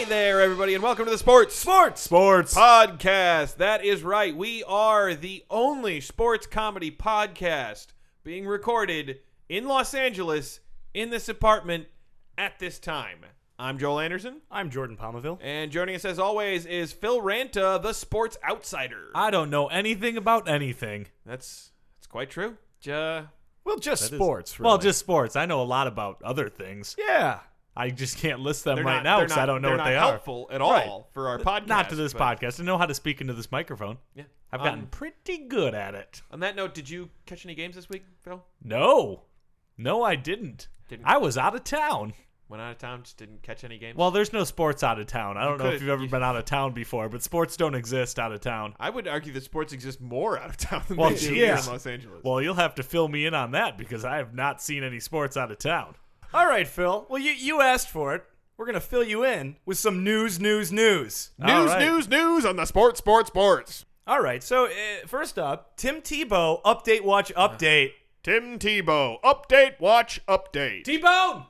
Hey there, everybody, and welcome to the Sports Podcast. That is right. We are the only sports comedy podcast being recorded in Los Angeles in this apartment at this time. I'm Joel Anderson. I'm Jordan Pomaville. And joining us, as always, is Phil Ranta, the sports outsider. I don't know anything about anything. That's quite true. Well, just sports, really. Well, just sports. I know a lot about other things. Yeah. I just can't list them right now because I don't know what they are. They're not helpful at all for our podcast. Not to this podcast. I know how to speak into this microphone. Yeah. I've gotten pretty good at it. On that note, did you catch any games this week, Phil? No, I didn't. I was out of town. Went out of town, just didn't catch any games? Well, there's no sports out of town. I don't know if you've ever been out of town before, but sports don't exist out of town. I would argue that sports exist more out of town than Well, they do here in Los Angeles. Well, you'll have to fill me in on that because I have not seen any sports out of town. All right, Phil. Well, you asked for it. We're going to fill you in with some news. News on the sports. All right, so first up, Tim Tebow, update, watch, update. Tim Tebow, update, watch, update. T-Bone!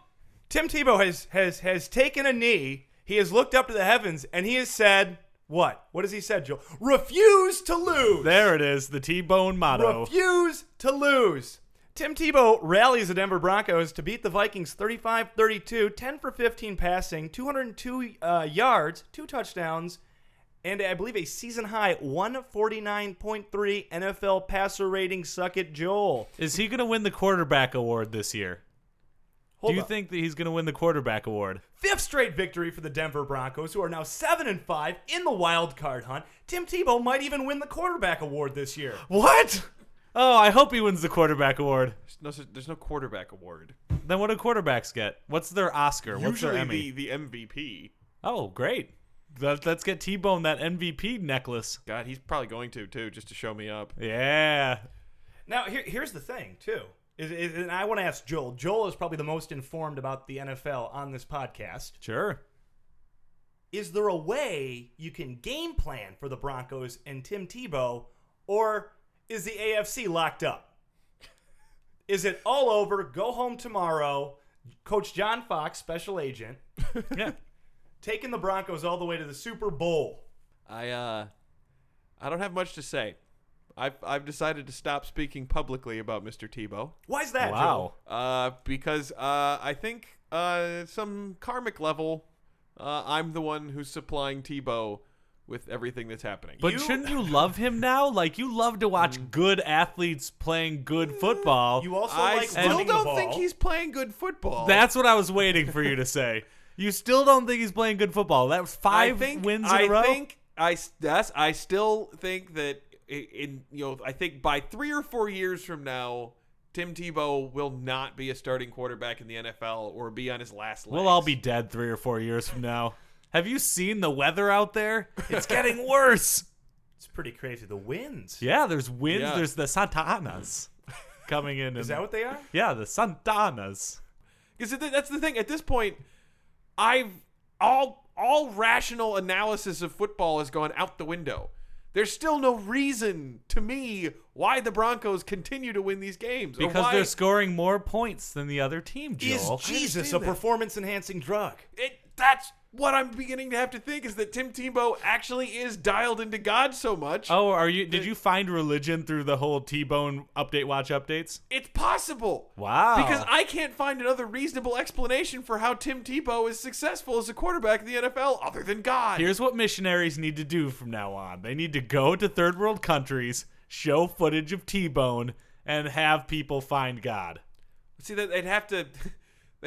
Tim Tebow has taken a knee, he has looked up to the heavens, and he has said, what? What has he said, Joel? Refuse to lose! There it is, the T-Bone motto. Refuse to lose. Tim Tebow rallies the Denver Broncos to beat the Vikings 35-32, 10 for 15 passing, 202 yards, 2 touchdowns, and I believe a season-high 149.3 NFL passer rating. Suck it, Joel. Is he going to win the quarterback award this year? Do you think that he's going to win the quarterback award? 5th straight victory for the Denver Broncos, who are now 7-5 in the wild card hunt. Tim Tebow might even win the quarterback award this year. What? Oh, I hope he wins the quarterback award. There's no quarterback award. Then what do quarterbacks get? What's their Oscar? What's their Emmy? Usually the MVP. Oh, great. Let's get T-Bone that MVP necklace. God, he's probably going to, too, just to show me up. Yeah. Now, here's the thing, too. And I want to ask Joel. Joel is probably the most informed about the NFL on this podcast. Sure. Is there a way you can game plan for the Broncos and Tim Tebow, or is the AFC locked up? Is it all over, go home tomorrow, Coach John Fox, special agent, taking the Broncos all the way to the Super Bowl? I don't have much to say. I've decided to stop speaking publicly about Mr. Tebow. Why is that, Wow. Joel? Because I think some karmic level, I'm the one who's supplying Tebow with everything that's happening. But shouldn't you love him now? Like, you love to watch good athletes playing good football. You also I like still running the don't ball. think he's playing good football. That's what I was waiting for you to say. You still don't think he's playing good football. That was 5 wins in a row? I still think that I think by 3 or 4 years from now, Tim Tebow will not be a starting quarterback in the NFL or be on his last legs. We'll all be dead 3 or 4 years from now. Have you seen the weather out there? It's getting worse. It's pretty crazy. The winds. Yeah, there's winds. Yeah. There's the Santa Anas coming in. Is that what they are? Yeah, the Santa Anas. Because that's the thing. At this point, all rational analysis of football has gone out the window. There's still no reason to me why the Broncos continue to win these games. Because they're scoring more points than the other team, Joel. Is Jesus a performance-enhancing drug? That's what I'm beginning to have to think, is that Tim Tebow actually is dialed into God so much. Oh, did you find religion through the whole T-Bone update watch updates? It's possible. Wow. Because I can't find another reasonable explanation for how Tim Tebow is successful as a quarterback in the NFL other than God. Here's what missionaries need to do from now on. They need to go to third world countries, show footage of T-Bone, and have people find God. See, that they'd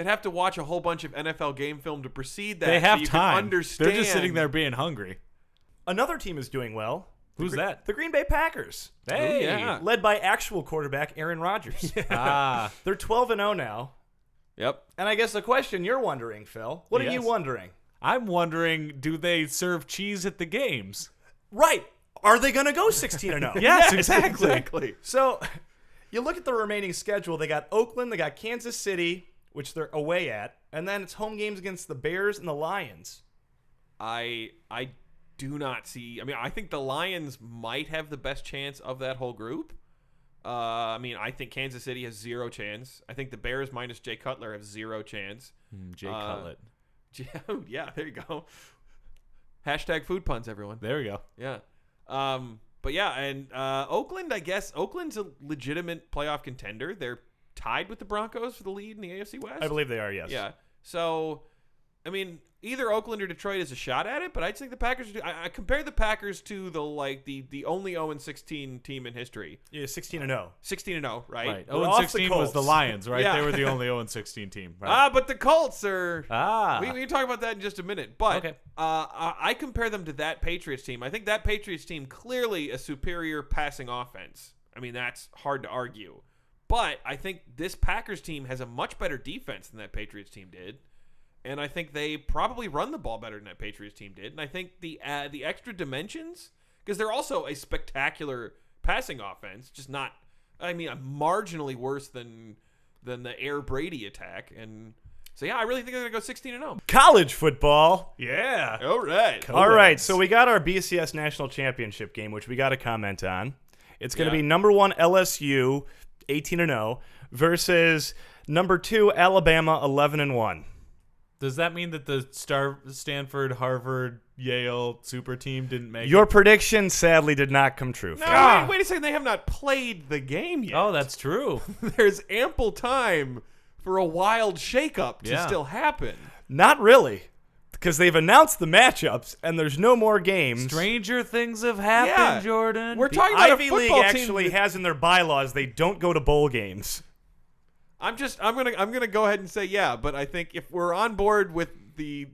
have to watch a whole bunch of NFL game film to precede that. They have so you time. Can understand. They're just sitting there being hungry. Another team is doing well. Who's that? The Green Bay Packers. Hey. yeah. Led by actual quarterback Aaron Rodgers. Ah. They're 12-0 now. Yep. And I guess the question you're wondering, Phil, what are you Yes. wondering? I'm wondering, do they serve cheese at the games? Right. Are they going to go 16-0? Yes, exactly. Exactly. So you look at the remaining schedule. They got Oakland. They got Kansas City, which they're away at. And then it's home games against the Bears and the Lions. I do not see. I mean, I think the Lions might have the best chance of that whole group. I think Kansas City has zero chance. I think the Bears minus Jay Cutler have zero chance. Jay Cutler. Yeah, there you go. Hashtag food puns, everyone. There we go. Yeah. But yeah, and Oakland, I guess Oakland's a legitimate playoff contender. They're tied with the Broncos for the lead in the AFC West. I believe they are, yes. Yeah. So, I mean, either Oakland or Detroit is a shot at it, but I'd think the Packers. I compare the Packers to the only 0-16 team in history. Yeah, 16-0. 16-0, right? Right. We're off the 0-16 was Colts. the Lions, right? Yeah. They were the only 0-16 team. Right? But the Colts are. We can talk about that in just a minute. But Okay. I compare them to that Patriots team. I think that Patriots team clearly a superior passing offense. I mean, that's hard to argue. But I think this Packers team has a much better defense than that Patriots team did. And I think they probably run the ball better than that Patriots team did. And I think the extra dimensions, because they're also a spectacular passing offense, just not, I mean, marginally worse than the Air Brady attack. And so, yeah, I really think they're going to go 16-0. College football. Yeah. All right. All right, so we got our BCS National Championship game, which we got to comment on. It's going to be number 1 LSU, 18-0, versus number 2 Alabama, 11-1. Does that mean that the Stanford, Harvard, Yale super team didn't make Your it? prediction sadly did not come true. No, wait a second. They have not played the game yet. Oh, that's true. There's ample time for a wild shakeup to Yeah. still happen. Not really, because they've announced the matchups, and there's no more games. Stranger things have happened, Yeah. Jordan. We're The talking about Ivy a League football team actually that- has in their bylaws they don't go to bowl games. I'm gonna go ahead and say yeah, but I think if we're on board with the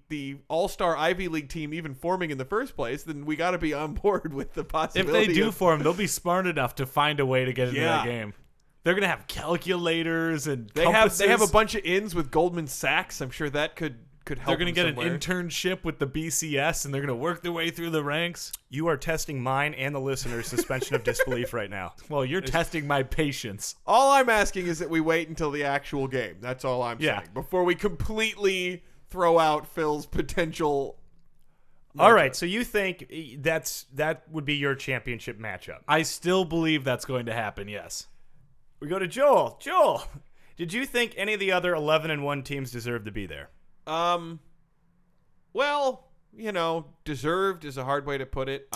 all-star Ivy League team even forming in the first place, then we got to be on board with the if possibility. they do of, form, they'll be smart enough to find a way to get into Yeah. that game. They're gonna have calculators and they have a compasses. bunch of ins with Goldman Sachs. I'm sure that could help. They're gonna them get somewhere. an internship with the BCS, and they're gonna work their way through the ranks. You are testing mine and the listeners' suspension of disbelief right now. Well, you're testing my patience. All I'm asking is that we wait until the actual game. That's all I'm Yeah. saying. Before we completely throw out Phil's potential. All right, so you think that would be your championship matchup? I still believe that's going to happen. Yes. We go to Joel. Joel, did you think any of the other 11-1 teams deserve to be there? Well, deserved is a hard way to put it.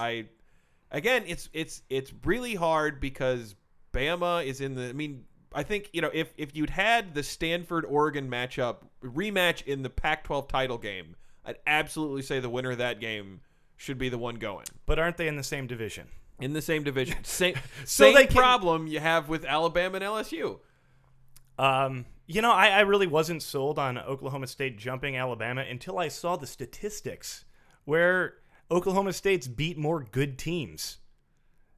It's really hard because Bama is in the. I mean, I think if you'd had the Stanford-Oregon rematch in the Pac-12 title game, I'd absolutely say the winner of that game should be the one going. But aren't they in the same division? In the same division. Same So they same can- problem you have with Alabama and LSU. I really wasn't sold on Oklahoma State jumping Alabama until I saw the statistics where Oklahoma State's beat more good teams.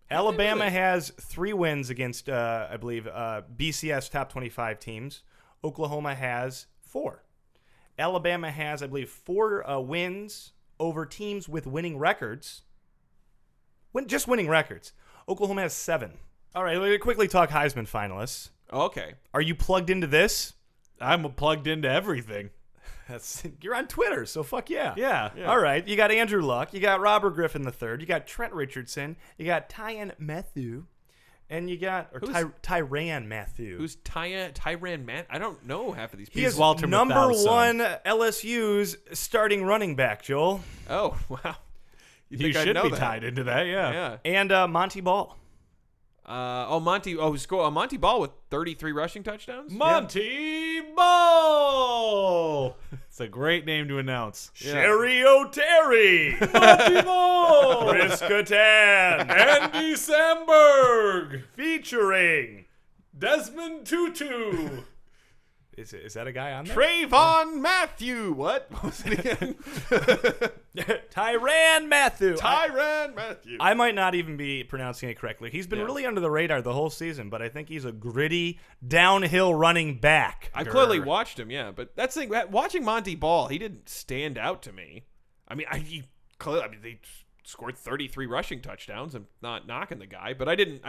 Alabama really? has 3 wins against, I believe, BCS top 25 teams. Oklahoma has 4. Alabama has, I believe, 4 wins over teams with winning records. Just winning records. Oklahoma has 7. All right, let me quickly talk Heisman finalists. Okay. Are you plugged into this? I'm plugged into everything. You're on Twitter, so fuck yeah. Yeah. All right, you got Andrew Luck, you got Robert Griffin III, you got Trent Richardson, you got Tyrann Mathieu, and you got Tyrann Mathieu. Who's Tyrann Mathieu? I don't know half of these He people. is Walter number Matthau's son. 1 LSU's starting running back, Joel, Oh, wow. You think I'd should know be that? tied into that. Yeah. Yeah. and Monty Ball. Monty Ball with 33 rushing touchdowns? Monty Ball. It's a great name to announce. Sherry O'Terry, Monty Ball. Chris Kattan, Andy Samberg. featuring. Desmond Tutu. Is that a guy on there? Trayvon Matthew. What was it again? Tyrann Mathieu. Tyrann Mathieu. I might not even be pronouncing it correctly. He's been Yeah. really under the radar the whole season, but I think he's a gritty, downhill running back. I clearly watched him, yeah. But that's the thing. Watching Monty Ball, he didn't stand out to me. I mean, they scored 33 rushing touchdowns. I'm not knocking the guy, but I didn't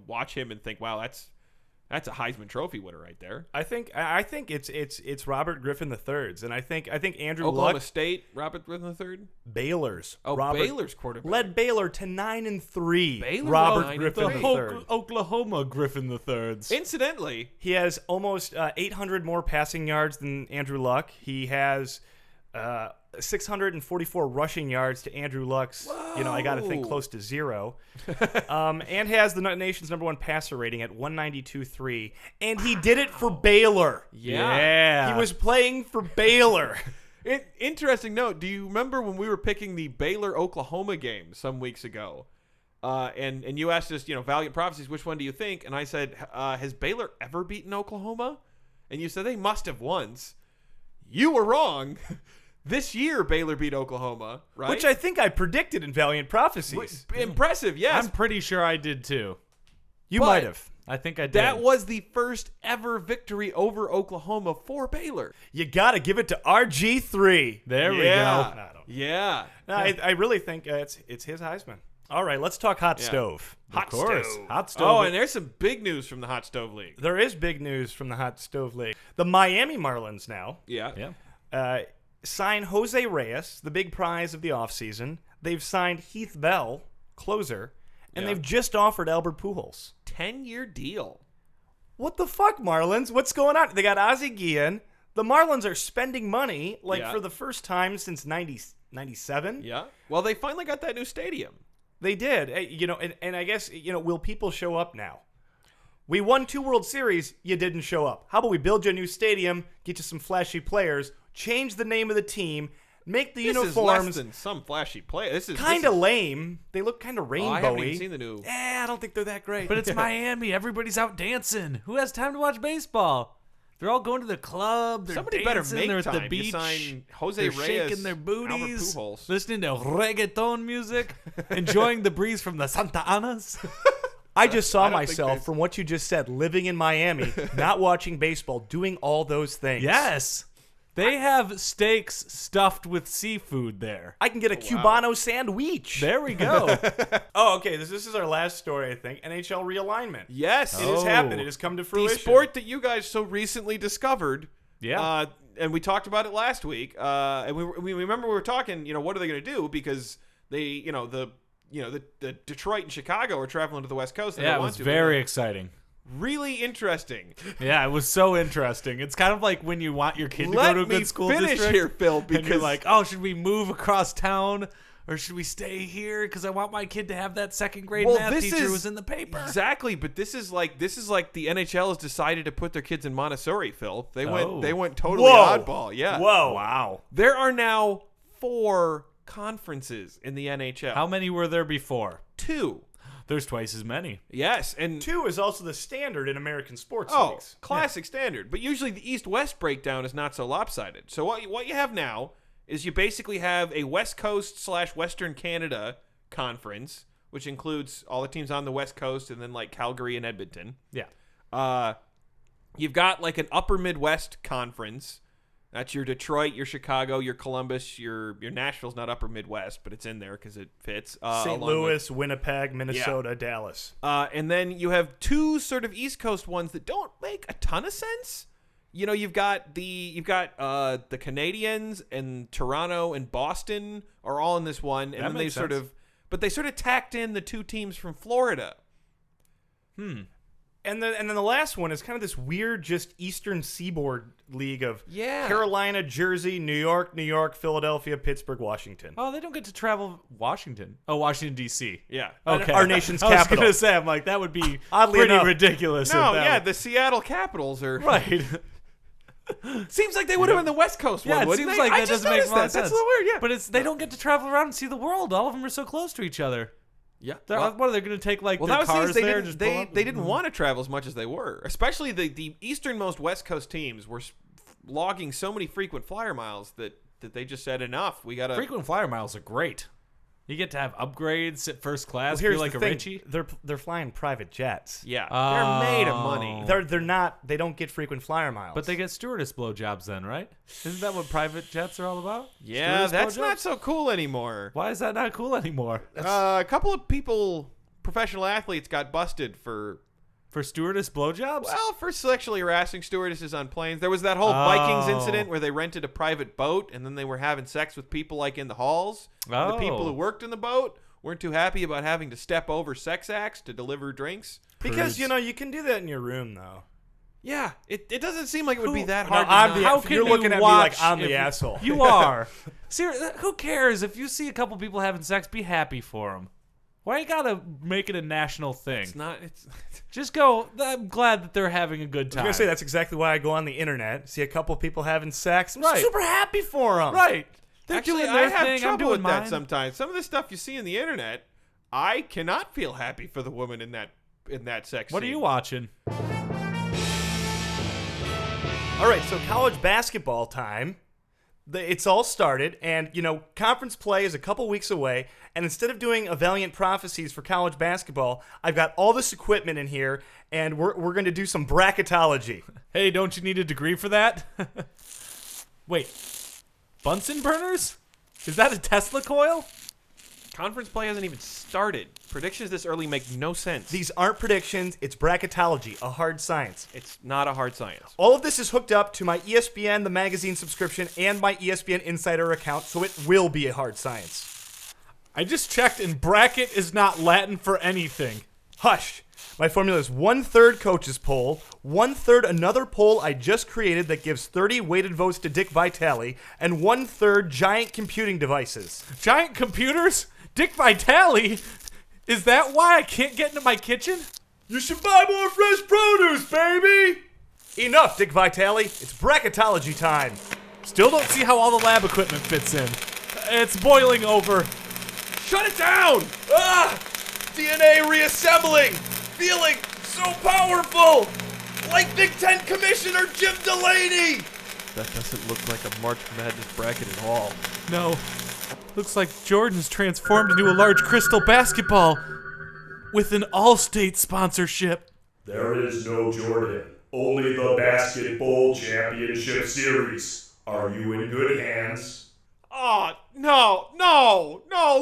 watch him and think, wow, that's a Heisman Trophy winner right there. I think it's Robert Griffin III's, and I think Andrew Oklahoma Luck, State, Robert Griffin III. Baylor's. Oh, Baylor's quarterback. led Baylor to 9-3. Baylor Robert 9-3. Griffin The III. Oklahoma Griffin III's. Incidentally, He has almost 800 more passing yards than Andrew Luck. He has 644 rushing yards to Andrew Luck's. I got to think close to 0. And has the nation's #1 passer rating at 192.3. And he did it for Baylor. Yeah. He was playing for Baylor. Interesting note. Do you remember when we were picking the Baylor-Oklahoma game some weeks ago? And you asked us, Valiant Prophecies, which one do you think? And I said, has Baylor ever beaten Oklahoma? And you said they must have once. You were wrong. This year, Baylor beat Oklahoma, right? Which I think I predicted in Valiant Prophecies. Impressive, yes. I'm pretty sure I did too. You But might have. I think I did. That was the first ever victory over Oklahoma for Baylor. You got to give it to RG3. There we Yeah. go. I don't- Yeah. No, I really think it's his Heisman. All right, let's talk hot stove. Of course. Hot stove. Oh, and there's some big news from the Hot Stove League. There is big news from the Hot Stove League. The Miami Marlins now Yeah. sign Jose Reyes, the big prize of the offseason. They've signed Heath Bell, closer, and Yeah. they've just offered Albert Pujols. 10-year deal. What the fuck, Marlins? What's going on? They got Ozzie Guillen. The Marlins are spending money Yeah. for the first time since 97. Yeah. Well, they finally got that new stadium. They did. And I guess, will people show up now? We won 2 World Series. You didn't show up. How about we build you a new stadium, get you some flashy players, change the name of the team, make the This uniforms is less than some flashy play. This is kind of lame. They look kind of Oh, I haven't even rainbowy. seen the new. I don't think they're that great. But it's Miami. Everybody's out dancing. Who has time to watch baseball? They're all going to the club. They're Somebody better dancing. make They're at time the to beach. sign Jose They're Reyes, shaking their booties, Albert Pujols. listening to reggaeton music, enjoying the breeze from the Santa Anas. I just saw I don't think myself there's- from what you just said, living in Miami, not watching baseball, doing all those things. Yes. They have steaks stuffed with seafood there. I can get a Cubano sandwich. There we go. Oh, okay. This is our last story, I think. NHL realignment. Yes. It has happened. It has come to The fruition. sport that you guys so recently discovered. Yeah. And we talked about it last week. And we remember we were talking, what are they going to do? Because they, the Detroit and Chicago are traveling to the West Coast. They Yeah, don't it want was to. very exciting. Really interesting. Yeah, it was so interesting. It's kind of like when you want your kid to Let go to a me good school finish district. here, Phil, And you're because like, oh, should we move across town or should we stay here? Because I want my kid to have that second grade math this teacher is who was in the paper. Exactly, but this is like the NHL has decided to put their kids in Montessori, Phil. They Oh. went totally Whoa. oddball. Yeah. Whoa. Wow. There are now 4 conferences in the NHL. How many were there before? 2. There's twice as many. Yes, and 2 is also the standard in American sports oh, leagues. classic standard. But usually the East-West breakdown is not so lopsided. So what you have now is you basically have a West Coast / Western Canada conference, which includes all the teams on the West Coast and then like Calgary and Edmonton. Yeah. You've got like an Upper Midwest conference. That's your Detroit, your Chicago, your Columbus, your Nashville's not Upper Midwest, but it's in there because it fits. St. along Louis, Winnipeg, Minnesota, Dallas. and then you have 2 sort of East Coast ones that don't make a ton of sense. You've got the Canadians and Toronto and Boston are all in this one, and That then they makes sort sense. of, but they sort of tacked in the 2 teams from Florida. And then the last one is kind of this weird, just Eastern Seaboard league of Yeah. Carolina, Jersey, New York, Philadelphia, Pittsburgh, Washington. Oh, they don't get to travel Washington. Oh, Washington, D.C. Yeah. Okay. Our nation's I was capital. going to say, I'm like, that would be Oddly pretty enough. ridiculous. No, if that yeah, was- the Seattle Capitals are right. Seems like they would have been the West Coast one, Yeah, it wouldn't seems they? like I that just doesn't make noticed a lot that. of sense. That's a little weird, yeah. But they don't get to travel around and see the world. All of them are so close to each other. Yeah. What are they going to take like Well, their that was the cars thing, there? they and didn't, just pull up? they didn't want to travel as much as they were. Especially the easternmost West Coast teams were logging so many frequent flyer miles that they just said enough. We got to Frequent flyer miles are great. You get to have upgrades, sit first class, Well, here's feel like the a thing. Richie. They're flying private jets. Yeah, Oh. they're made of money. They're not. They don't get frequent flyer miles. But they get stewardess blowjobs then, right? Isn't that what private jets are all about? Yeah, Stewardess that's blowjobs? not so cool anymore. Why is that not cool anymore? A couple of professional athletes got busted for stewardess blowjobs? for sexually harassing stewardesses on planes. There was that whole Oh. Vikings incident where they rented a private boat and then they were having sex with people like in the halls. The people who worked in the boat weren't too happy about having to step over sex acts to deliver drinks. because you can do that in your room though. Yeah, it doesn't seem like it would be that No, hard. to not. you're looking at me like I'm the asshole. You are. Seriously, who cares if you see a couple people having sex? Be happy for them. Why you gotta make it a national thing? It's not. It's Just go. I'm glad that they're having a good I was time. gonna say that's exactly why I go on the internet, see a couple people having sex. I'm Right. super happy for them. Right. They're actually doing I their have thing. I'm trouble doing with mine. that sometimes. Some of the stuff you see in the internet, I cannot feel happy for the woman in that sex. What are scene. you watching? All right, so college basketball time. It's all started, and conference play is a couple weeks away. And instead of doing a Valiant Prophecies for college basketball, I've got all this equipment in here, and we're going to do some bracketology. Hey, don't you need a degree for that? Wait, Bunsen burners? Is that a Tesla coil? Conference play hasn't even started. Predictions this early make no sense. These aren't predictions. It's bracketology, a hard science. It's not a hard science. All of this is hooked up to my ESPN, the magazine subscription, and my ESPN Insider account, so it will be a hard science. I just checked, and bracket is not Latin for anything. Hush. My formula is 1/3 coaches poll, 1/3 another poll I just created that gives 30 weighted votes to Dick Vitale, and 1/3 giant computing devices. Giant computers? Dick Vitale? Is that why I can't get into my kitchen? You should buy more fresh produce, baby! Enough, Dick Vitale. It's bracketology time. Still don't see how all the lab equipment fits in. It's boiling over. Shut it down! Ah! DNA reassembling! Feeling so powerful! Like Big Ten Commissioner Jim Delaney! That doesn't look like a March Madness bracket at all. No. Looks like Jordan's transformed into a large crystal basketball with an All-State sponsorship. There is no Jordan, only the Basketball Championship Series. Are you in good hands? Oh, no,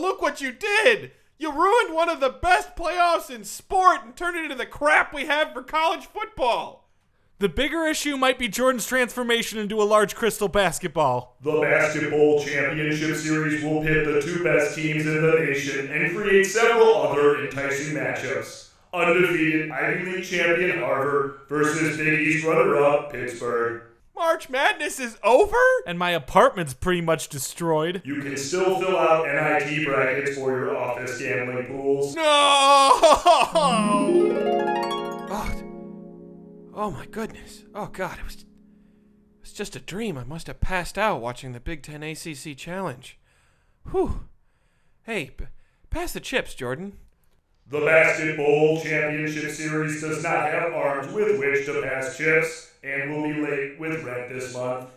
look what you did! You ruined one of the best playoffs in sport and turned it into the crap we have for college football! The bigger issue might be Jordan's transformation into a large crystal basketball. The Basketball Championship Series will pit the two best teams in the nation and create several other enticing matchups. Undefeated Ivy League champion Harvard versus Big East runner-up Pittsburgh. March Madness is over? And my apartment's pretty much destroyed. You can still fill out NIT brackets for your office gambling pools. No! Oh my goodness. Oh God, it was just a dream. I must have passed out watching the Big Ten ACC Challenge. Whew. Hey, pass the chips, Jordan. The Basketball Championship Series does not have arms with which to pass chips and will be late with rent this month.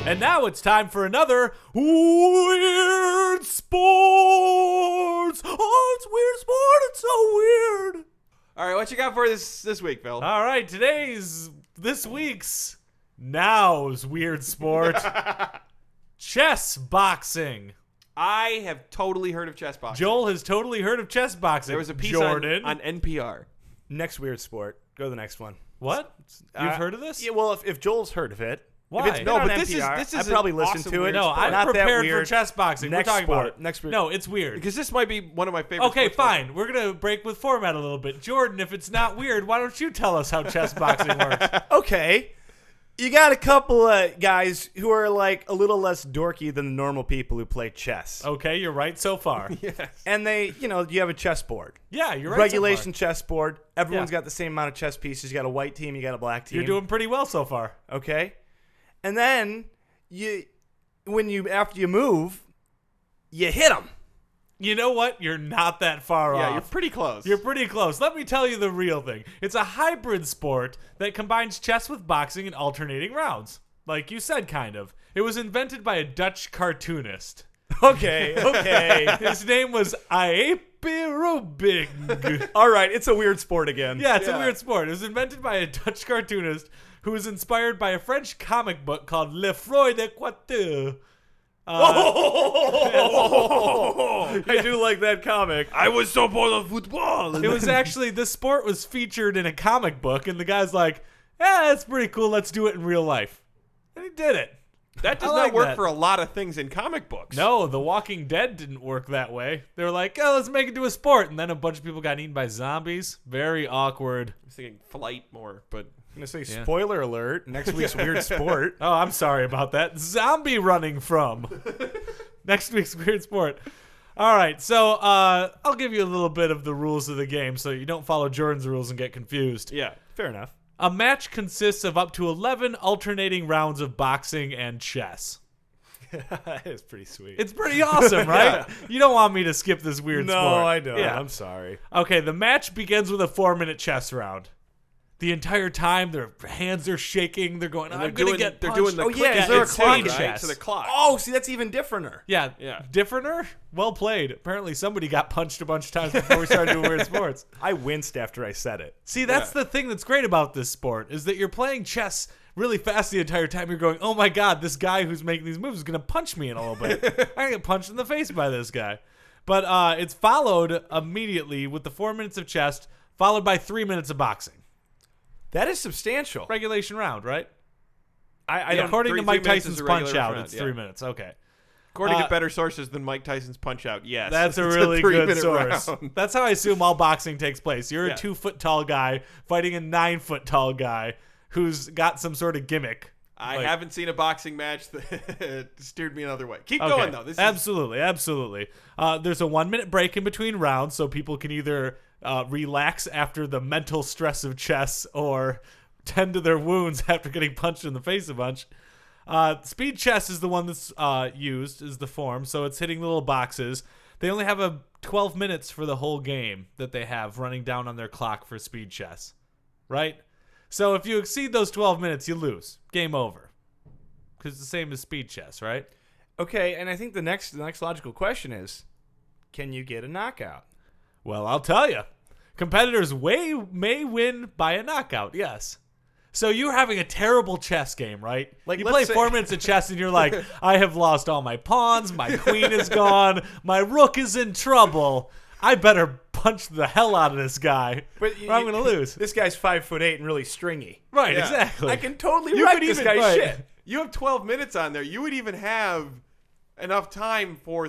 And now it's time for another Weird Sports. Oh, it's Weird Sport. It's so weird. All right, what you got for this week, Phil? All right, this week's Now's Weird Sport. Chess boxing. I have totally heard of chess boxing. Joel has totally heard of chess boxing. There was a piece Jordan. on NPR. Next weird sport. Go to the next one. What? You've heard of this? Yeah, well, if Joel's heard of it. Why? If it's been No, on but this is- NPR, this is I've an probably listened awesome to it. weird No, sport. I'm Not that prepared for weird. chess boxing. Next We're talking sport. about it. Next weird. No, it's weird. Because this might be one of my favorite Okay, sports. fine. We're going to break with format a little bit. Jordan, if it's not weird, why don't you tell us how chess boxing works? Okay. You got a couple of guys who are like a little less dorky than the normal people who play chess. Okay, you're right so far. Yes. And they, you have a chessboard. Yeah, you're right Regulation so far. chessboard. Everyone's Yeah. got the same amount of chess pieces. You got a white team, you got a black team. You're doing pretty well so far. Okay. And then after you move, you hit them. You know what? You're not that far off. Yeah, you're pretty close. You're pretty close. Let me tell you the real thing. It's a hybrid sport that combines chess with boxing in alternating rounds. Like you said, kind of. It was invented by a Dutch cartoonist. Okay. His name was Ape Rubig. All right, it's a weird sport again. Yeah, it's a Yeah. weird sport. It was invented by a Dutch cartoonist who was inspired by a French comic book called Le Froid de Quateur. I do like that comic. I was so bored of football. It was actually, this sport was featured in a comic book, and the guy's like, that's pretty cool, let's do it in real life. And he did it. That does I not like work that. for a lot of things in comic books. No, The Walking Dead didn't work that way. They were like, oh, let's make it to a sport. And then a bunch of people got eaten by zombies. Very awkward. I was thinking flight more, but I'm going to say spoiler alert. Next week's weird sport. Oh, I'm sorry about that. Zombie running from. Next week's weird sport. All right, so I'll give you a little bit of the rules of the game so you don't follow Jordan's rules and get confused. yeah. Fair enough. A match consists of up to 11 alternating rounds of boxing and chess. It's pretty sweet. It's pretty awesome, right? You don't want me to skip this weird no, sport. I don't. Yeah. I'm sorry. Okay, the match begins with a 4-minute chess round. The entire time, their hands are shaking. They're going, I'm going to get They're punched. doing the Oh, yeah, click is there a and clock? speed, right? Chess. To the clock. Oh, see, that's even differenter. Yeah, Yeah. differenter? Well played. Apparently somebody got punched a bunch of times before we started doing weird sports. I winced after I said it. See, that's the thing that's great about this sport is that you're playing chess really fast the entire time. You're going, oh my God, this guy who's making these moves is going to punch me in a little bit. I get punched in the face by this guy. But it's followed immediately with the 4 minutes of chess, followed by 3 minutes of boxing. That is substantial. Regulation round, right? I don't. According to 3 Mike minutes is Tyson's a regular Punch Out, round, it's yeah. 3 minutes. Okay. According to better sources than Mike Tyson's Punch Out, yes. That's a It's really good 3-minute source. round. That's how I assume all boxing takes place. You're Yeah. a 2-foot tall guy fighting a 9-foot tall guy who's got some sort of gimmick. I Like- haven't seen a boxing match that steered me another way. Keep Okay. going, though. This is Absolutely. There's a 1-minute break in between rounds, so people can either relax after the mental stress of chess or tend to their wounds after getting punched in the face a bunch. Speed chess is the one that's used, is the form, so it's hitting little boxes. They only have 12 minutes for the whole game that they have running down on their clock for speed chess, right? So if you exceed those 12 minutes, you lose. Game over. Because it's the same as speed chess, right? Okay, and I think the next logical question is, can you get a knockout? Well, I'll tell you. Competitors may win by a knockout, yes. So you're having a terrible chess game, right? Like, you let's play say- 4 minutes of chess and you're like, I have lost all my pawns, my queen is gone, my rook is in trouble. I better punch the hell out of this guy, or I'm going to lose. This guy's 5'8" and really stringy. Right, Yeah. exactly. I can totally You wreck could this even- guy's right. shit. You have 12 minutes on there. You would even have enough time for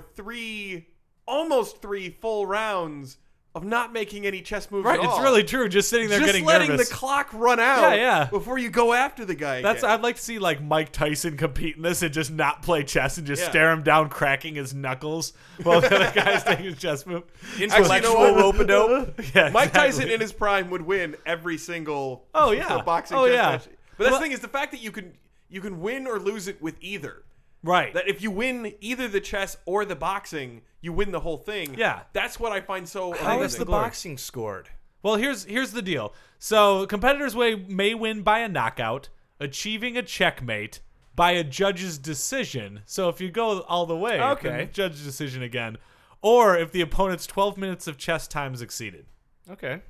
almost three full rounds of not making any chess moves Right, at all. it's really true. Just sitting there just getting letting nervous. the clock run out Yeah. before you go after the guy That's again. I'd like to see like Mike Tyson compete in this and just not play chess and just Yeah. stare him down, cracking his knuckles while the other guy's taking his chess move. Intellectual Actually, you know rope-a-dope. Yeah, Mike exactly. Tyson in his prime would win every single Oh, yeah. boxing Oh, chess yeah. match. But that's Well- the thing is the fact that you can win or lose it with either. Right. That if you win either the chess or the boxing, you win the whole thing. Yeah. That's what I find so How amazing. is the boxing scored? Well, here's the deal. So competitors may win by a knockout, achieving a checkmate by a judge's decision. So if you go all the way, Okay. then judge's decision again, or if the opponent's 12 minutes of chess time is exceeded. Okay.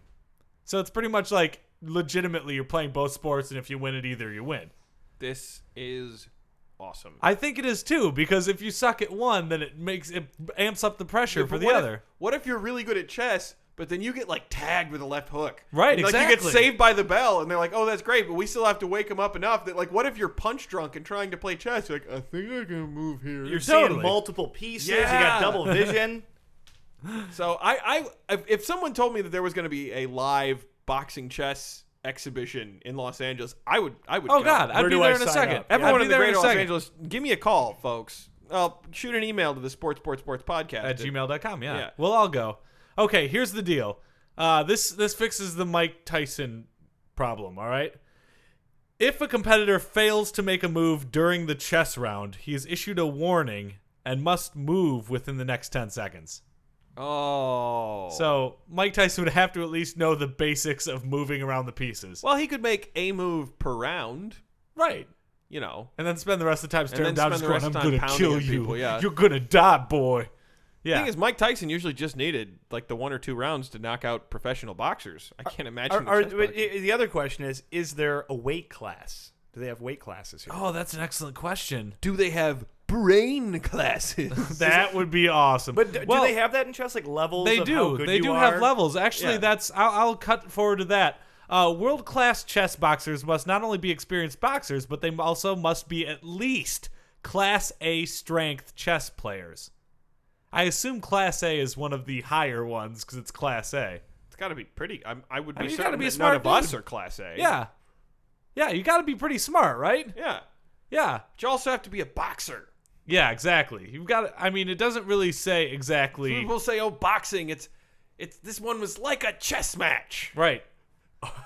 So it's pretty much like legitimately you're playing both sports, and if you win it either, you win. This is awesome. I think it is too, because if you suck at one, then it amps up the pressure for But the what other. What if you're really good at chess, but then you get like tagged with a left hook? Right, And, like, you exactly. get saved by the bell, and they're like, "Oh, that's great," but we still have to wake him up enough that, like, what if you're punch drunk and trying to play chess? You're like, "I think I can move here." You're Totally. seeing multiple pieces. You Yeah. got double vision. So if someone told me that there was going to be a live boxing chess exhibition in Los Angeles, I would. Oh go. God, I'd Where be do there I in a sign second. up? Everyone I'd be in the there greater Los second. Angeles, give me a call, folks. Shoot an email to the sports podcast At gmail.com, yeah. Yeah. We'll all go. Okay, here's the deal. This fixes the Mike Tyson problem, all right? If a competitor fails to make a move during the chess round, he is issued a warning and must move within the next 10 seconds. Oh. So Mike Tyson would have to at least know the basics of moving around the pieces. Well, he could make a move per round, Right. you know. And then spend the rest of the time staring then down spend just the going, rest I'm of the time going to pounding kill at you. people, yeah. You're going to die, boy. The Yeah. thing is, Mike Tyson usually just needed like the 1 or 2 rounds to knock out professional boxers. I can't imagine. The other question is there a weight class? Do they have weight classes here? Oh, that's an excellent question. do they have brain classes? That would be awesome. But do Well, they have that in chess, like levels They of do. how good They you do are? have levels. Actually, Yeah. I'll cut forward to that. World-class chess boxers must not only be experienced boxers, but they also must be at least Class A strength chess players. I assume Class A is one of the higher ones because it's Class A. It's got to be pretty. I would be you certain gotta be a that smart none of us dude. are Class A. Yeah. Yeah, you got to be pretty smart, right? Yeah. Yeah. But you also have to be a boxer. Yeah, exactly. You've got to, I mean, it doesn't really say exactly. People say, "Oh, boxing. It's this one was like a chess match." Right.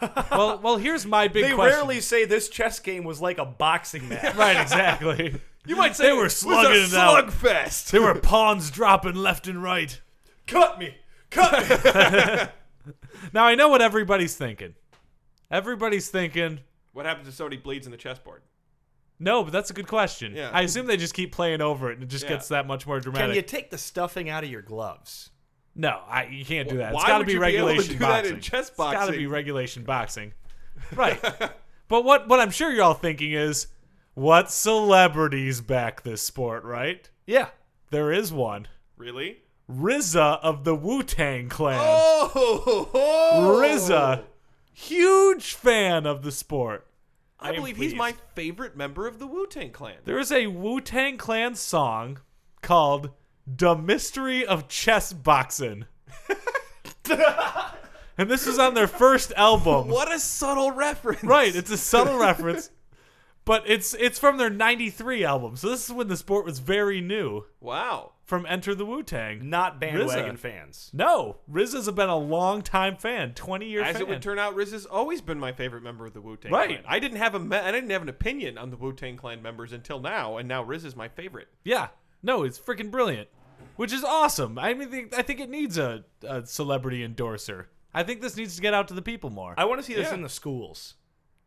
well, here's my big They question. rarely say this chess game was like a boxing match. Right, exactly. You might say They were it slugging was it a out. slugfest. There were pawns dropping left and right. Cut me. Now, I know what everybody's thinking. Everybody's thinking, What happens if somebody bleeds in the chessboard? no, but that's a good question. Yeah. I assume they just keep playing over it and it just Yeah. gets that much more dramatic. Can you take the stuffing out of your gloves? No, you can't do that. It's Why got to would be you be able to regulation do that boxing. in chess It's got to boxing? be regulation boxing. Right. But what I'm sure you're all thinking is, what celebrities back this sport, right? Yeah. There is one. Really? RZA of the Wu-Tang Clan. Oh, RZA, huge fan of the sport. I believe he's my favorite member of the Wu-Tang Clan. There is a Wu-Tang Clan song called "The Mystery of Chess Boxing." And this is on their first album. What a subtle reference. Right, it's a subtle reference. But it's from their 93 album. So this is when the sport was very new. Wow. From Enter the Wu-Tang. Not bandwagon RZA. fans. No, RZA's been a long-time fan, 20-year fan. As it would turn out, RZA's always been my favorite member of the Wu-Tang Right. Clan. I didn't have an opinion on the Wu-Tang Clan members until now, and now RZA's my favorite. Yeah. No, it's freaking brilliant. Which is awesome. I mean, I think it needs a celebrity endorser. I think this needs to get out to the people more. I want to see this Yeah. in the schools.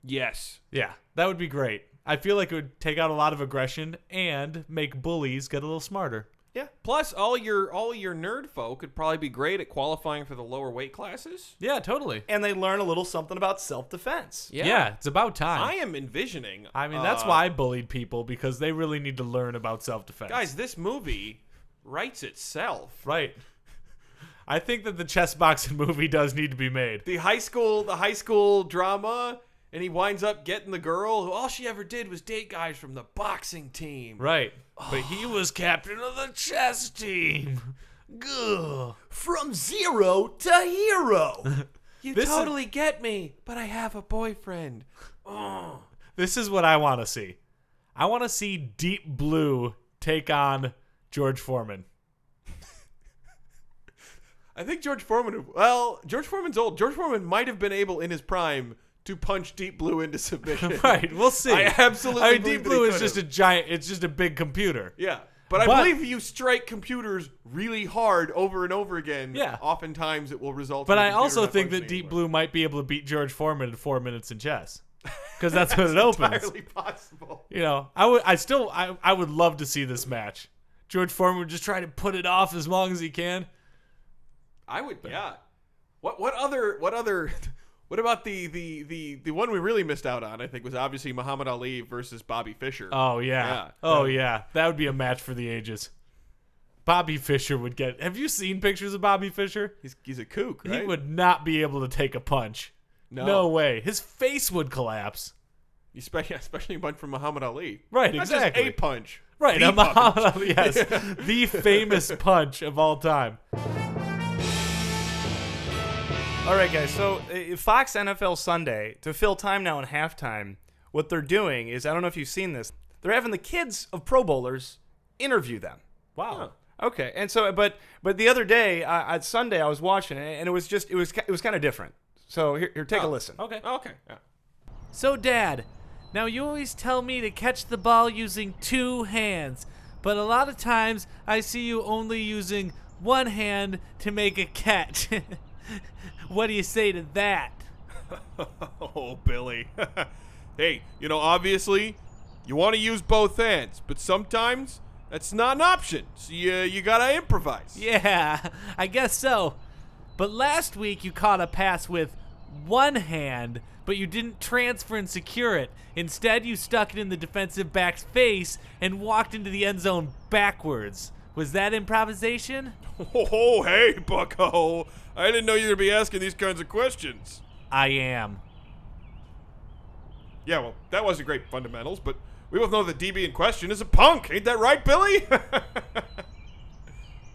Yes. Yeah, that would be great. I feel like it would take out a lot of aggression and make bullies get a little smarter. Yeah. Plus, all your nerd folk could probably be great at qualifying for the lower weight classes. Yeah, totally. And they learn a little something about self-defense. Yeah, it's about time. I am envisioning. I mean, that's why I bullied people, because they really need to learn about self-defense. Guys, this movie writes itself. Right. I think that the chess boxing movie does need to be made. The high school drama, and he winds up getting the girl who all she ever did was date guys from the boxing team. Right. But he was captain of the chess team. Gah. From zero to hero. You This is- totally get me, but I have a boyfriend. Oh. This is what I want to see. I want to see Deep Blue take on George Foreman. I think George Foreman's old. George Foreman might have been able in his prime to punch Deep Blue into submission. Right, we'll see. I absolutely I mean, believe Deep that he Blue is could just have. a giant, it's just a big computer. Yeah. But But- I believe if you strike computers really hard over and over again, Yeah. oftentimes it will result But in a I computer also not think that functioning Deep Blue might be able to beat George Foreman in 4 minutes in chess. Because that's when it anymore. opens. Entirely possible. You know, I would love to see this match. George Foreman would just try to put it off as long as he can. I would, yeah. What about the one we really missed out on? I think was obviously Muhammad Ali versus Bobby Fischer. Oh yeah. Yeah. Oh yeah. That would be a match for the ages. Bobby Fischer would get. Have you seen pictures of Bobby Fischer? He's a kook, right? He would not be able to take a punch. No way. His face would collapse. especially a punch from Muhammad Ali. Right, Not exactly. Just a punch. Right, The a Muhammad punch. Ali, yes. The famous punch of all time. All right, guys. So Fox NFL Sunday, to fill time now in halftime, what they're doing is, I don't know if you've seen this, they're having the kids of Pro Bowlers interview them. Wow. Okay, and so, but the other day on Sunday I was watching it, and it was kind of different. So here, take a listen. Okay. Okay. Yeah. So, Dad, now you always tell me to catch the ball using 2 hands, but a lot of times I see you only using 1 hand to make a catch. What do you say to that? Oh, Billy. Hey, obviously, you want to use both hands, but sometimes that's not an option. So you gotta improvise. Yeah, I guess so. But last week you caught a pass with 1 hand, but you didn't transfer and secure it. Instead, you stuck it in the defensive back's face and walked into the end zone backwards. Was that improvisation? Oh, hey, bucko. I didn't know you were gonna be asking these kinds of questions. I am. Yeah, well, that wasn't great fundamentals, but We both know the DB in question is a punk. Ain't that right, Billy?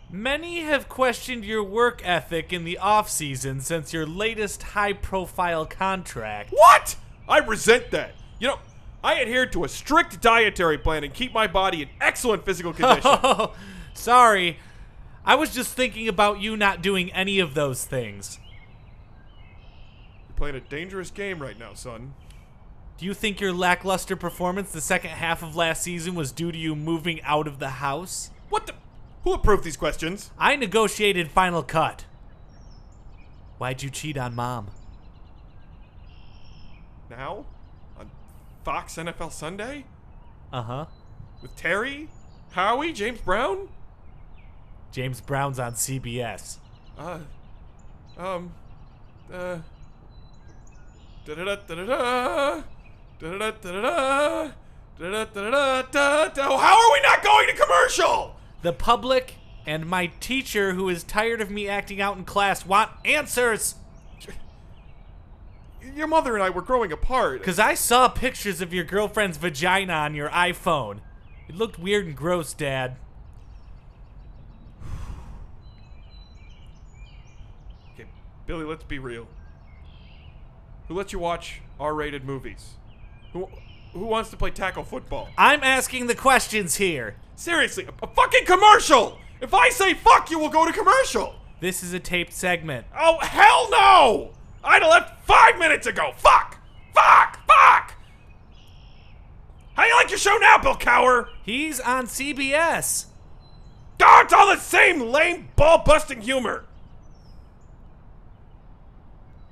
Many have questioned your work ethic in the off-season since your latest high-profile contract. What? I resent that. You know, I adhere to a strict dietary plan and keep my body in excellent physical condition. Oh, sorry. I was just thinking about you not doing any of those things. You're playing a dangerous game right now, son. Do you think your lackluster performance the second half of last season was due to you moving out of the house? What the? Who approved these questions? I negotiated Final Cut. Why'd you cheat on Mom? Now? On Fox NFL Sunday? Uh-huh. With Terry? Howie? James Brown? James Brown's on CBS. Da-da-da, da-da-da, da-da-da, da-da-da, da-da-da-da-da-da. How are we not going to commercial? The public and my teacher, who is tired of me acting out in class, want answers. Your mother and I were growing apart. Because I saw pictures of your girlfriend's vagina on your iPhone. It looked weird and gross, Dad. Okay, Billy, let's be real. Who lets you watch R-rated movies? Who wants to play tackle football? I'm asking the questions here. Seriously, a fucking commercial! If I say fuck you, we'll go to commercial! This is a taped segment. Oh, hell no! I'd have left 5 minutes ago! Fuck! Fuck! Fuck! How you like your show now, Bill Cower? He's on CBS. Oh, it's all the same lame, ball-busting humor!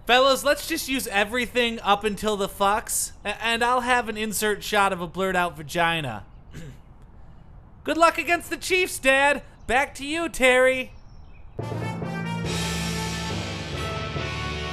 Fellas, let's just use everything up until the fucks, and I'll have an insert shot of a blurred-out vagina. Good luck against the Chiefs, Dad. Back to you, Terry.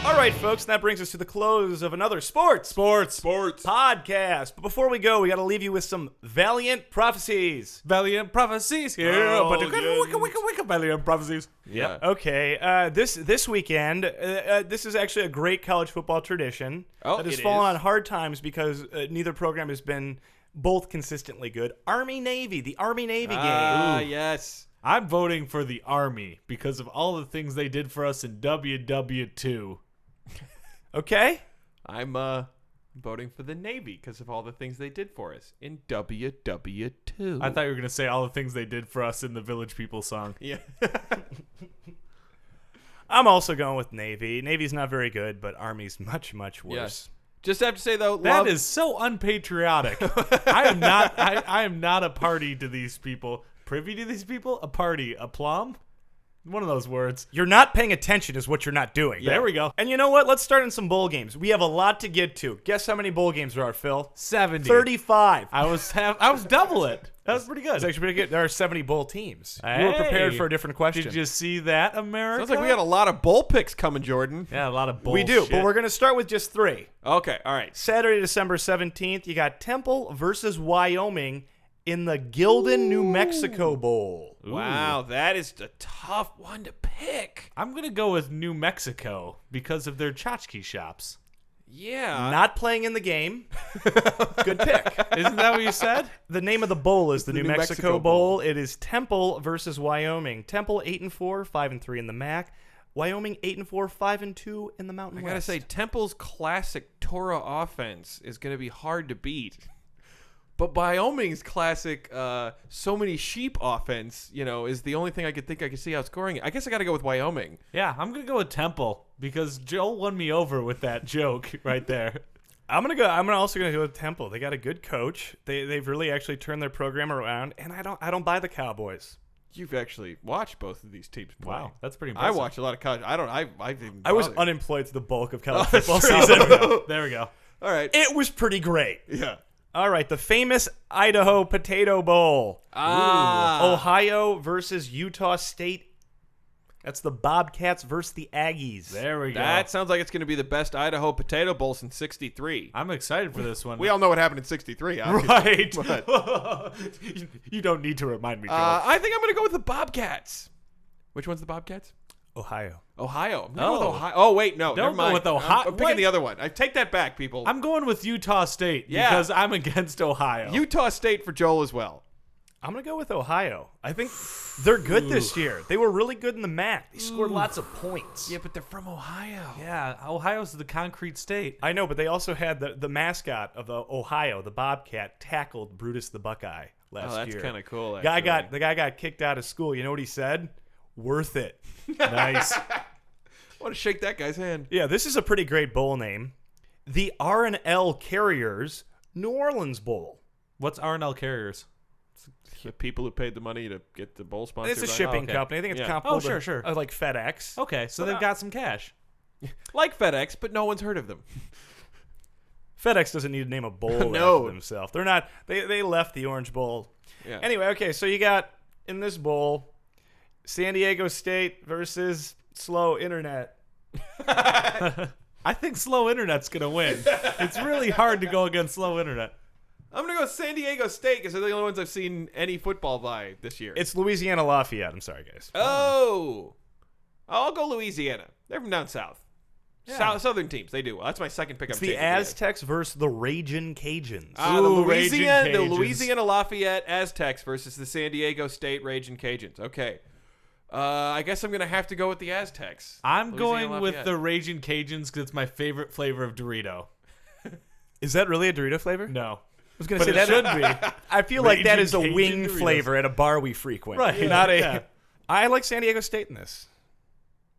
All right, folks, that brings us to the close of another Sports podcast. But before we go, we got to leave you with some Valiant Prophecies. Valiant Prophecies here. Valiant Prophecies. Yeah. Okay, this weekend, this is actually a great college football tradition that has fallen on hard times because neither program has been both consistently good. Army-Navy, the Army-Navy game. Ah, yes. I'm voting for the Army because of all the things they did for us in WW2. Okay? I'm voting for the Navy because of all the things they did for us in WW2. I thought you were going to say all the things they did for us in the Village People song. Yeah. I'm also going with Navy. Navy's not very good, but Army's much, much worse. Yes. Just have to say, though, That is so unpatriotic. I am not a party to these people. Privy to these people? A party. A plum? One of those words. You're not paying attention is what you're not doing. There we go. And you know what? Let's start in some bowl games. We have a lot to get to. Guess how many bowl games there are, Phil? 70. 35. I was double it. That was pretty good. It's actually pretty good. There are 70 bowl teams. You were prepared for a different question. Did you see that, America? Sounds like we got a lot of bowl picks coming, Jordan. Yeah, a lot of bullshit. We do, but we're going to start with just 3. Okay, all right. Saturday, December 17th, you got Temple versus Wyoming in the Gildan, New Mexico Bowl. Wow, that is a tough one to pick. I'm going to go with New Mexico because of their tchotchke shops. Yeah. Not playing in the game. Good pick. Isn't that what you said? The name of the bowl is the New Mexico Mexico Bowl. It is Temple versus Wyoming. Temple 8-4, 5-3 in the MAC. Wyoming 8-4, 5-2 in the Mountain West. I gotta say, Temple's classic Torah offense is gonna be hard to beat. But Wyoming's classic so many sheep offense, is the only thing I could see outscoring it. I guess I got to go with Wyoming. Yeah, I'm going to go with Temple because Joel won me over with that joke right there. I'm also gonna go with Temple. They got a good coach. They've really actually turned their program around, and I don't buy the Cowboys. You've actually watched both of these teams play. Wow, that's pretty impressive. I watch a lot of college. I was unemployed to the bulk of college football true. season. There we go. All right. It was pretty great. Yeah. All right, the famous Idaho Potato Bowl. Ohio versus Utah State. That's the Bobcats versus the Aggies. There we go. That sounds like it's going to be the best Idaho Potato Bowl since '63. I'm excited for this one. We all know what happened in '63, obviously. Right. But, You don't need to remind me, Joel. I think I'm going to go with the Bobcats. Which one's the Bobcats? Ohio. Ohio. I'm gonna go with Ohio. Oh, wait, no. Don't never go mind. with Ohio. I'm picking What? the other one. I take that back, people. I'm going with Utah State Yeah. because I'm against Ohio. Utah State for Joel as well. I'm going to go with Ohio. I think they're good this year. They were really good in the MAC. They scored lots of points. Yeah, but they're from Ohio. Yeah, Ohio's the concrete state. I know, but they also had the mascot of the Ohio, the Bobcat, tackled Brutus the Buckeye last year. Oh, that's kind of cool, The guy actually. got kicked out of school. You know what he said? Worth it. Nice. I want to shake that guy's hand. Yeah, this is a pretty great bowl name. The R&L Carriers New Orleans Bowl. What's R&L Carriers? The people who paid the money to get the bowl sponsored. It's a by- shipping okay. company. I think it's Yeah. comparable Oh, to sure. like FedEx. Okay, so they've got some cash. Like FedEx, but no one's heard of them. FedEx doesn't need to name a bowl No. after themselves. They're not. They left the Orange Bowl. Yeah. Anyway, okay, so you got in this bowl San Diego State versus slow internet. I think slow internet's going to win. It's really hard to go against slow internet. I'm going to go San Diego State because they're the only ones I've seen any football by this year. It's Louisiana Lafeyette. I'm sorry, guys. Oh. I'll go Louisiana. They're from down south. Southern teams. They do well. That's my second pick. It's I'm the taking today. Aztecs versus the Ragin' Cajuns. The Ooh, Ragin' Cajuns. Louisiana Lafayette Aztecs versus the San Diego State Ragin' Cajuns. Okay. I guess I'm going to have to go with the Aztecs. I'm Louisiana going with Lafayette. the Ragin' Cajuns because it's my favorite flavor of Dorito. Is that really a Dorito flavor? No. I was going to But say it that should be. I feel like that Ragin' is a Cajun wing Doritos. flavor at a bar we frequent. Right, Not a. yeah. I like San Diego State in this.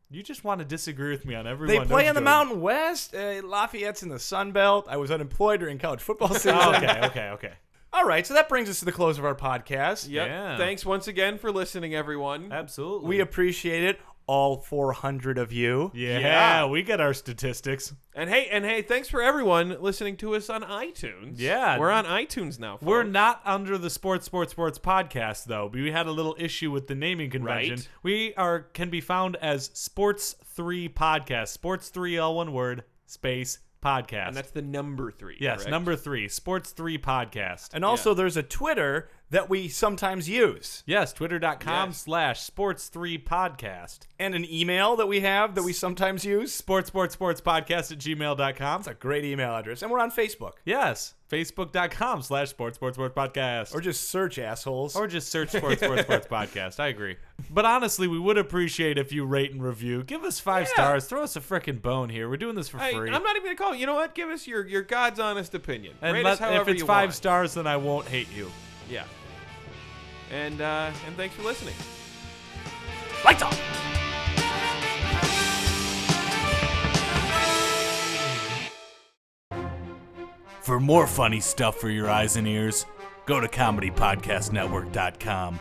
You just want to disagree with me on everyone. They don't play you, in the Jordan? Mountain West. Lafayette's in the Sun Belt. I was unemployed during college football season. Oh, okay. All right, so that brings us to the close of our podcast. Yep. Yeah. Thanks once again for listening, everyone. Absolutely. We appreciate it, all 400 of you. Yeah, we get our statistics. And hey, thanks for everyone listening to us on iTunes. Yeah. We're on iTunes now, folks. We're not under the Sports podcast, though. We had a little issue with the naming convention. Right. We can be found as Sports 3 Podcast. Sports 3, all one word, space, podcast. And that's the number 3. yes, correct? number 3, Sports 3 Podcast. And also, there's a Twitter that we sometimes use, Yes, twitter.com Yes. /Sports3 Podcast. and an email that we have that we sometimes use. Sports podcast @gmail.com. It's a great email address. And we're on Facebook. Yes, facebook.com /Sports Podcast. Or just search, assholes. Or just search Sports Podcast. I agree. But honestly, we would appreciate if you rate and review. Give us 5 stars. Throw us a frickin' bone here. We're doing this for Hey, free. I'm not even going to call it. You know what? Give us your God's honest opinion. and Rate us however if it's you 5 want. stars, then I won't hate you. Yeah. And thanks for listening. Lights off. For more funny stuff for your eyes and ears, go to comedypodcastnetwork.com.